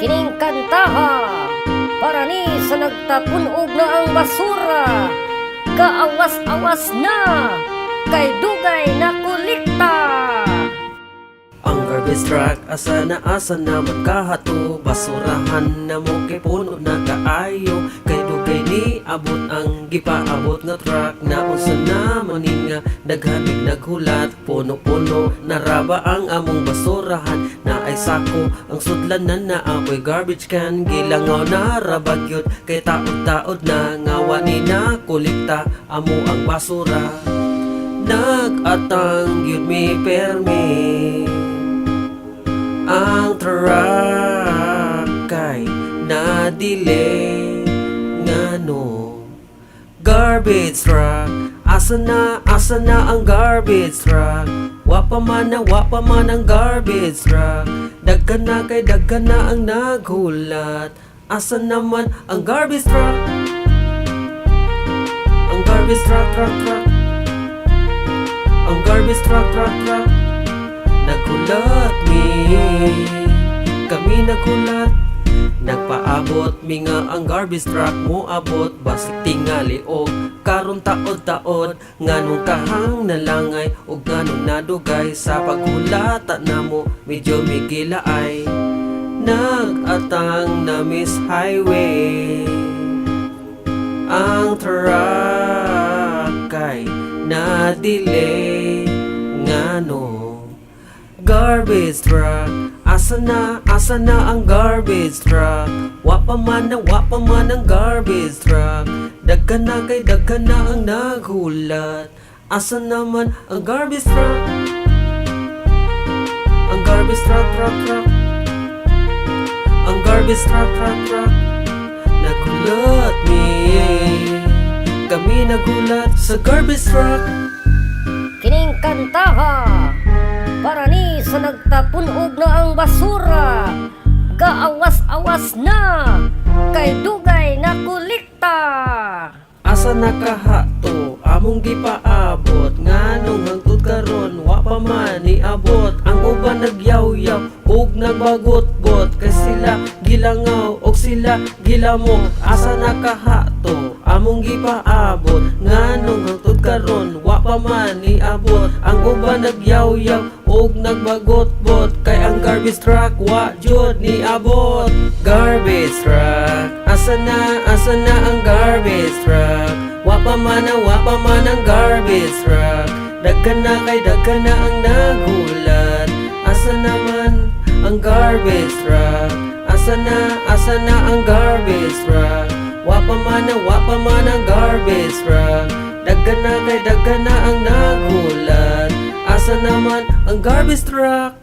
Kining kantaha para ni sa nagtapunog na ang basura, kaawas-awas na kay dugay na kulikta. Ang garbage truck asa na magkahato, basurahan na mo kay puno na kaayo, kay dugay ni abot ang gipaabot nga truck, na unsa na maninga daghanig naghulat, puno-puno naraba ang among basurahan, na ay sako ang sudlanan na apoy garbage can, gilangaw na rabagyot kay taod-taod na ngawa ni na kulikta amo ang basura. Nag-atang yun mi permi ang truck kay na-delay ngano. Garbage truck, asa na ang garbage truck, wapa man ang garbage truck, daghan na kay daghan na ang naghulat, asa naman ang garbage truck, ang garbage truck, ang garbage truck, naghulat kami naghulat, nagpaabot mi nga ang garbage truck mo abot, basig tingali o karon taod-taod, nganong kahang nalangay o nganong nadugay sa paghulata namo medyo migila ay nag-atang na miss highway. Ang truck kay na-delay ngano. Garbage truck, asa na ang garbage truck, wapa man ang garbage truck, daghan na kay daghan na ang naghulat, asa naman ang garbage truck, ang garbage truck, ang garbage truck, naghulat kami naghulat sa garbage truck. Kining kantaha para ni sa nagtapunog na ang basura, kaawas-awas na kay dugay na kulikta. Asa nakahato among gipaabot, nganong hangtod karon wa pa man niabot, ang uban nagyaw-yaw ug nagbagot-bot, kay sila gilangaw og sila gilamok. Asa nakahato among gipaabot, nganong hangtod karon wa pa man niabot, ang uban nagyaw-yaw ug nagbagot-bot, kay ang garbage truck wa jud niabot. Garbage truck, asa na ang garbage truck, wapa man ang garbage truck, daghan na kay daghan na ang naghulat, asa naman ang garbage truck, asa na ang garbage truck, wapa man ang garbage truck, daghan na kay daghan na ang naghulat, asa naman ang garbage truck.